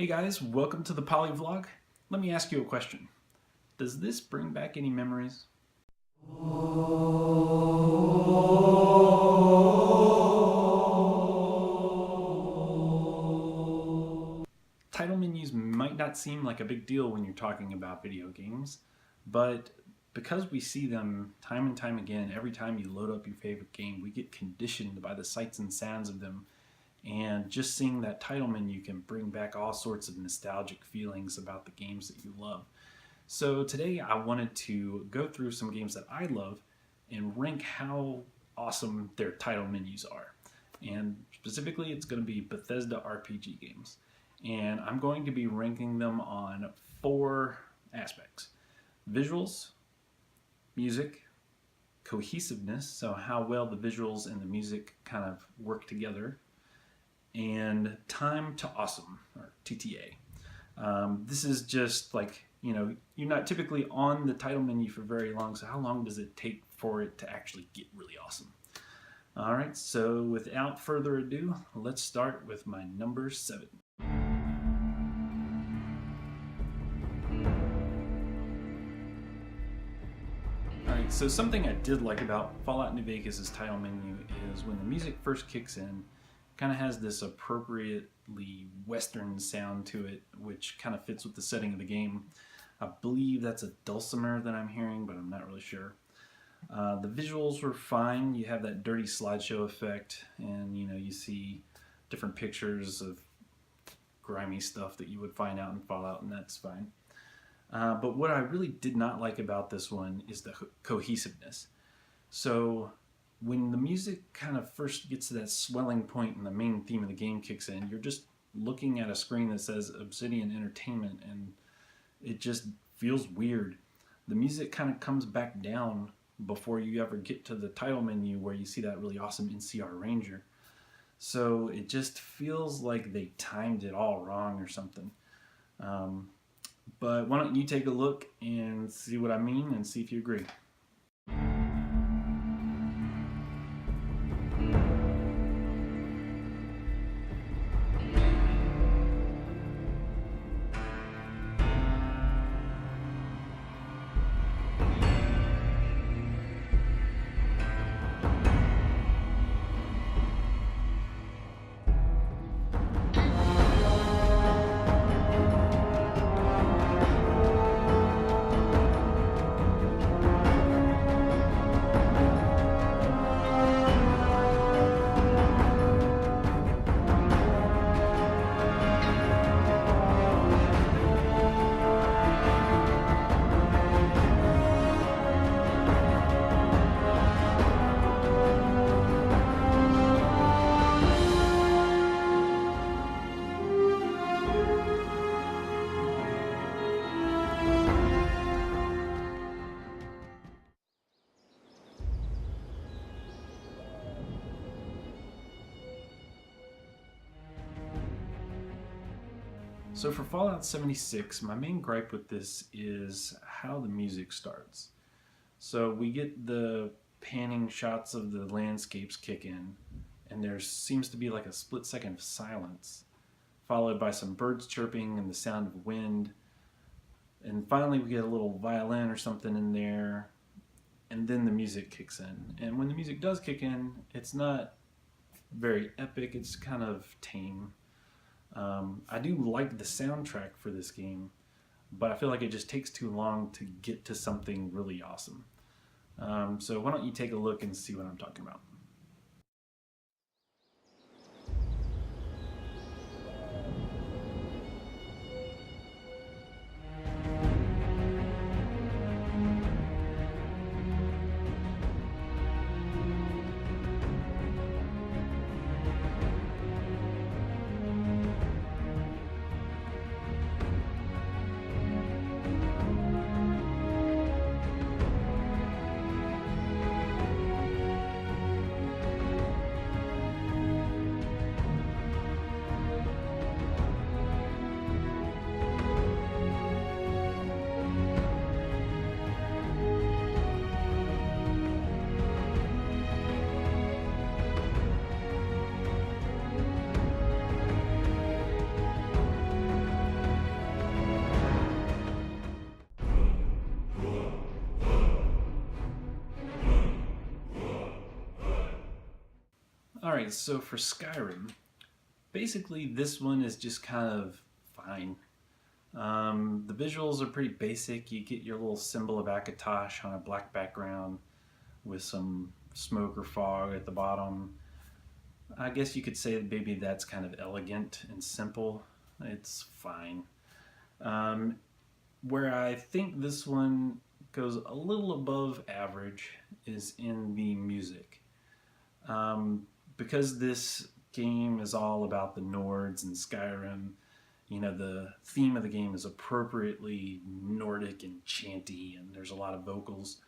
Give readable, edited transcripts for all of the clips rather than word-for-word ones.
Hey guys, welcome to the PolyVlog. Let me ask you a question. Does this bring back any memories? Title menus might not seem like a big deal when you're talking about video games, but because we see them time and time again, every time you load up your favorite game, we get conditioned by the sights and sounds of them. And just seeing that title menu can bring back all sorts of nostalgic feelings about the games that you love. So today I wanted to go through some games that I love and rank how awesome their title menus are. And specifically it's going to be Bethesda RPG games. And I'm going to be ranking them on 4 aspects: visuals, music, cohesiveness, so how well the visuals and the music kind of work together, and time to awesome, or TTA. This is just like, you're not typically on the title menu for very long, so how long does it take for it to actually get really awesome? Alright, so without further ado, let's start with my number 7. Alright, so something I did like about Fallout New Vegas' title menu is when the music first kicks in, kind of has this appropriately Western sound to it, which kind of fits with the setting of the game. I believe that's a dulcimer that I'm hearing, but I'm not really sure. The visuals were fine. You have that dirty slideshow effect, and you see different pictures of grimy stuff that you would find out in Fallout, and that's fine. But what I really did not like about this one is the cohesiveness. So when the music kind of first gets to that swelling point and the main theme of the game kicks in, you're just looking at a screen that says Obsidian Entertainment, and it just feels weird. The music kind of comes back down before you ever get to the title menu where you see that really awesome NCR Ranger. So it just feels like they timed it all wrong or something. But why don't you take a look and see what I mean and see if you agree. So for Fallout 76, my main gripe with this is how the music starts. So we get the panning shots of the landscapes kick in, and there seems to be like a split second of silence, followed by some birds chirping and the sound of wind. And finally we get a little violin or something in there, and then the music kicks in. And when the music does kick in, it's not very epic, it's kind of tame. I do like the soundtrack for this game, but I feel like it just takes too long to get to something really awesome. So why don't you take a look and see what I'm talking about. Alright, so for Skyrim, basically this one is just kind of fine. The visuals are pretty basic. You get your little symbol of Akatosh on a black background with some smoke or fog at the bottom. I guess you could say that maybe that's kind of elegant and simple. It's fine. Where I think this one goes a little above average is in the music. Because this game is all about the Nords and Skyrim, the theme of the game is appropriately Nordic and chanty, and there's a lot of vocals.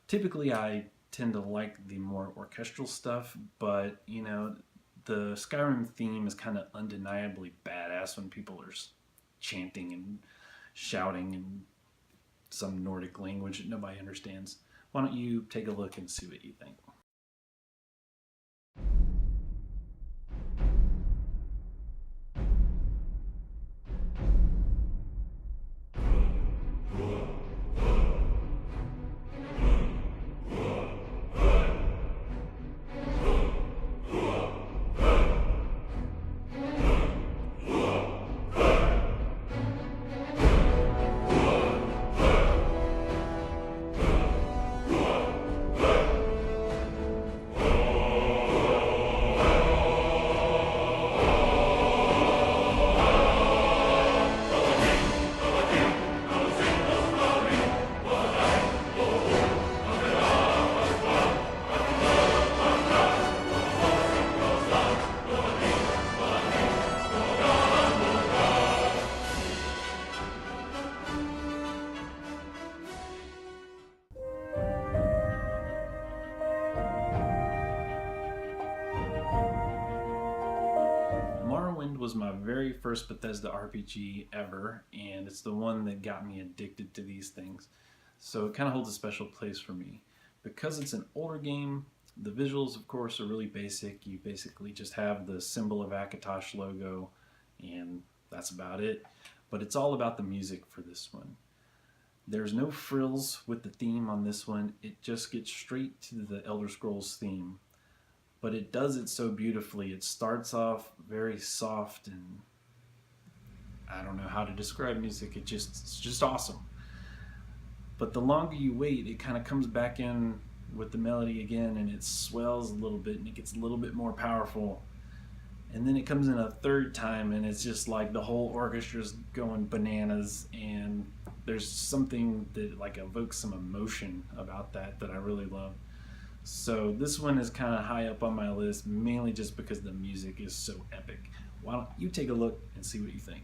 Typically, I tend to like the more orchestral stuff, but, the Skyrim theme is kind of undeniably badass when people are chanting and shouting in some Nordic language that nobody understands. Why don't you take a look and see what you think? Morrowind was my very first Bethesda RPG ever, and it's the one that got me addicted to these things. So it kind of holds a special place for me. Because it's an older game, the visuals, of course, are really basic. You basically just have the symbol of Akatosh logo, and that's about it. But it's all about the music for this one. There's no frills with the theme on this one. It just gets straight to the Elder Scrolls theme. But it does it so beautifully. It starts off very soft, and I don't know how to describe music. It's just awesome. But the longer you wait, it kind of comes back in with the melody again, and it swells a little bit, and it gets a little bit more powerful. And then it comes in a third time, and it's just like the whole orchestra's going bananas, and there's something that like evokes some emotion about that I really love. So this one is kind of high up on my list, mainly just because the music is so epic. Why don't you take a look and see what you think?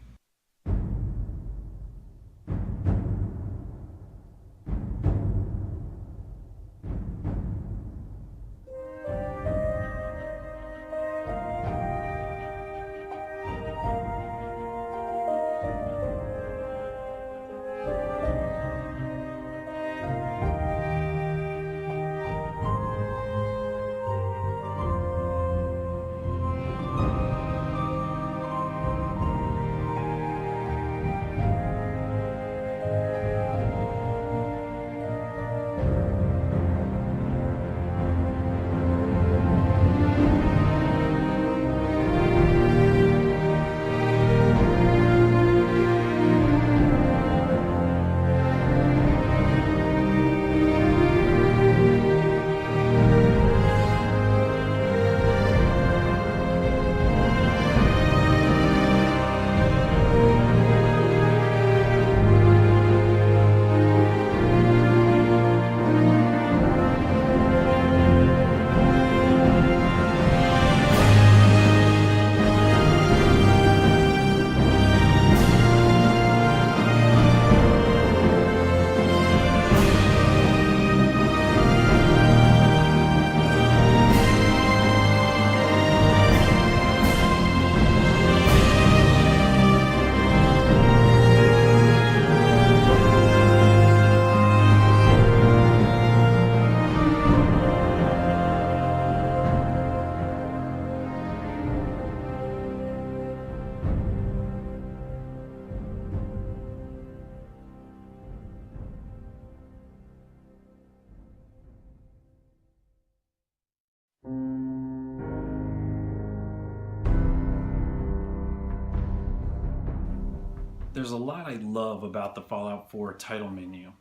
There's a lot I love about the Fallout 4 title menu.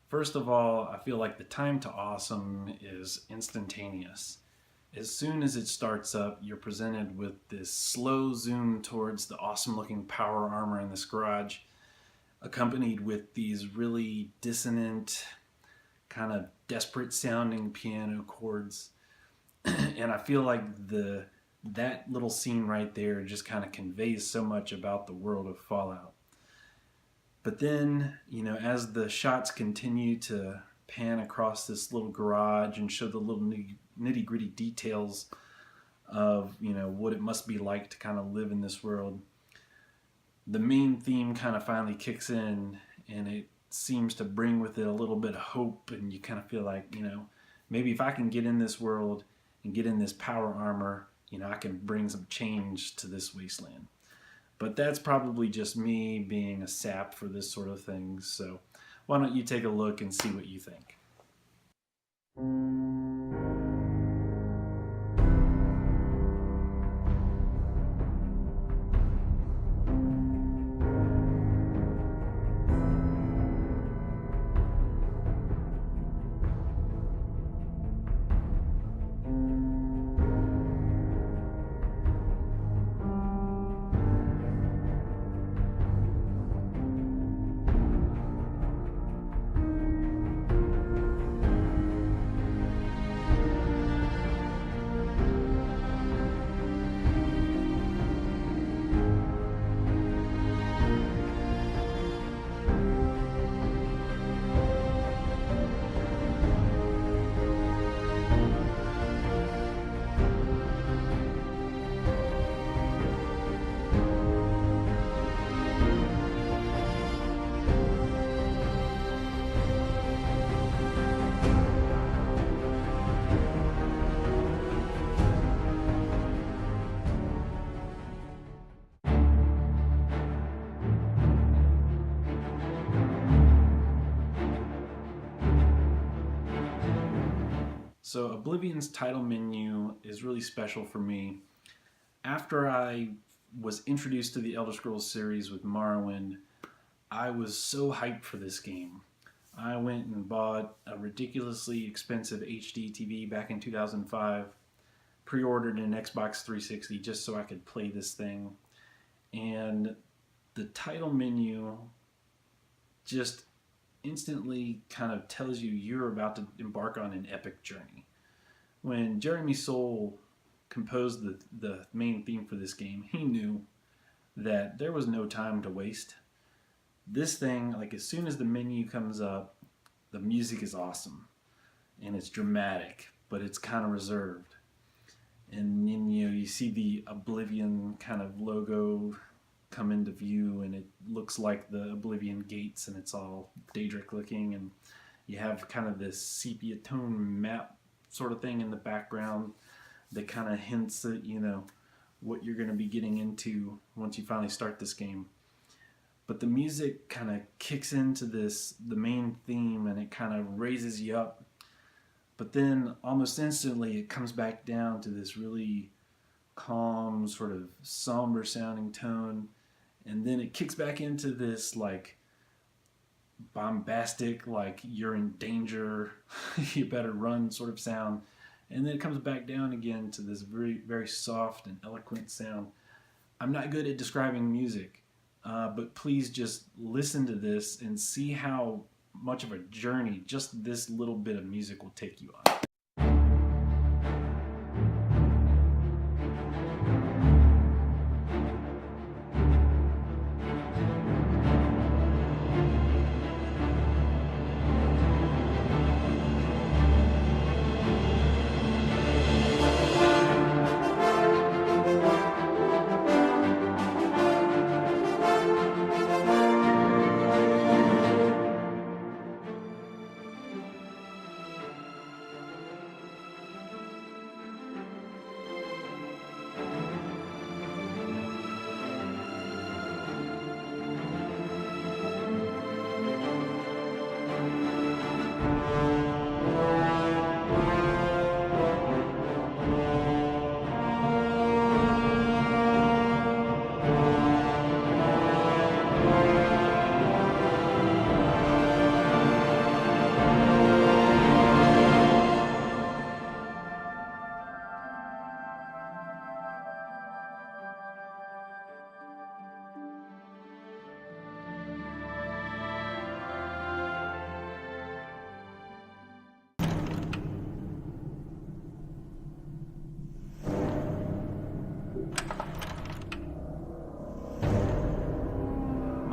First of all, I feel like the time to awesome is instantaneous. As soon as it starts up, you're presented with this slow zoom towards the awesome looking power armor in this garage, accompanied with these really dissonant, kind of desperate sounding piano chords. And I feel like that little scene right there just kind of conveys so much about the world of Fallout. But then, as the shots continue to pan across this little garage and show the little nitty gritty details of, what it must be like to kind of live in this world, the main theme kind of finally kicks in, and it seems to bring with it a little bit of hope, and you kind of feel like, maybe if I can get in this world and get in this power armor, I can bring some change to this wasteland. But that's probably just me being a sap for this sort of thing, so why don't you take a look and see what you think. So Oblivion's title menu is really special for me. After I was introduced to the Elder Scrolls series with Morrowind, I was so hyped for this game. I went and bought a ridiculously expensive HD TV back in 2005, pre-ordered an Xbox 360 just so I could play this thing, and the title menu just instantly kind of tells you you're about to embark on an epic journey. When Jeremy Soule composed the main theme for this game, he knew that there was no time to waste. This thing, like as soon as the menu comes up, the music is awesome and it's dramatic, but it's kind of reserved. And then you see the Oblivion kind of logo come into view, and it looks like the Oblivion gates, and it's all Daedric looking, and you have kind of this sepia tone map sort of thing in the background that kind of hints at what you're going to be getting into once you finally start this game. But the music kind of kicks into the main theme, and it kind of raises you up, but then almost instantly it comes back down to this really calm, sort of somber sounding tone. And then it kicks back into this like bombastic, like you're in danger, you better run sort of sound. And then it comes back down again to this very, very soft and eloquent sound. I'm not good at describing music, but please just listen to this and see how much of a journey just this little bit of music will take you on.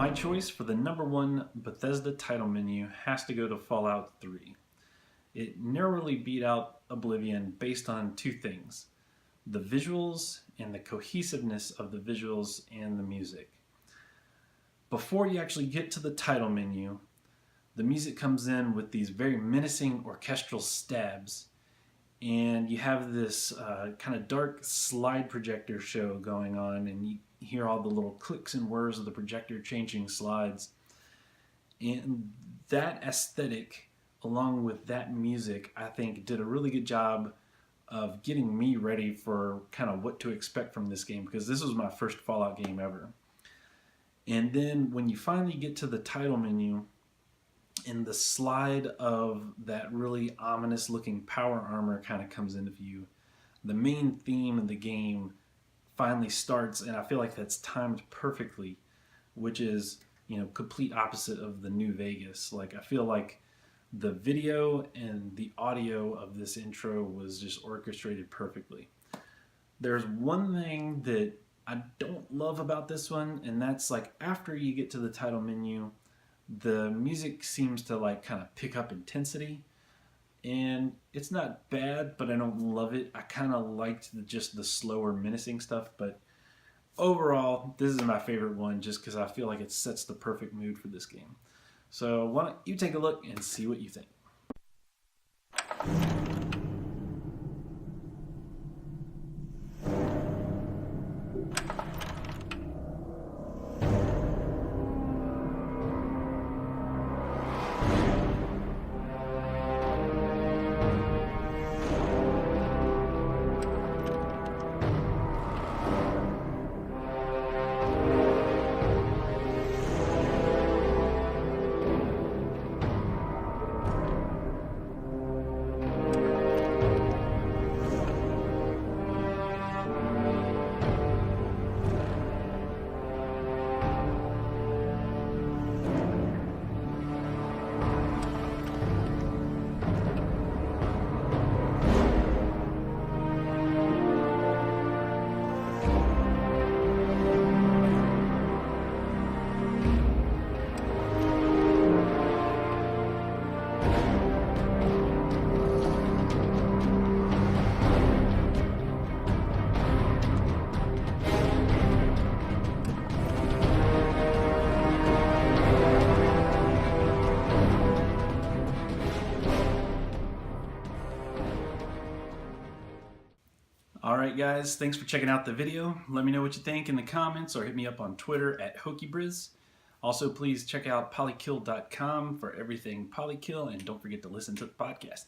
My choice for the #1 Bethesda title menu has to go to Fallout 3. It narrowly beat out Oblivion based on two things: the visuals and the cohesiveness of the visuals and the music. Before you actually get to the title menu, the music comes in with these very menacing orchestral stabs, and you have this kind of dark slide projector show going on, and you hear all the little clicks and whirs of the projector changing slides. And that aesthetic, along with that music, I think did a really good job of getting me ready for kind of what to expect from this game, because this was my first Fallout game ever. And then when you finally get to the title menu, and the slide of that really ominous looking power armor kind of comes into view, the main theme of the game finally starts, and I feel like that's timed perfectly, which is, complete opposite of the New Vegas. Like, I feel like the video and the audio of this intro was just orchestrated perfectly. There's one thing that I don't love about this one, and that's like after you get to the title menu, the music seems to like kind of pick up intensity, and it's not bad, but I don't love it. I kind of liked just the slower menacing stuff, but overall this is my favorite one just because I feel like it sets the perfect mood for this game. So why don't you take a look and see what you think. Alright guys, thanks for checking out the video. Let me know what you think in the comments or hit me up on Twitter at HokeyBriz. Also, please check out polykill.com for everything Polykill, and don't forget to listen to the podcast.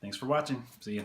Thanks for watching. See ya.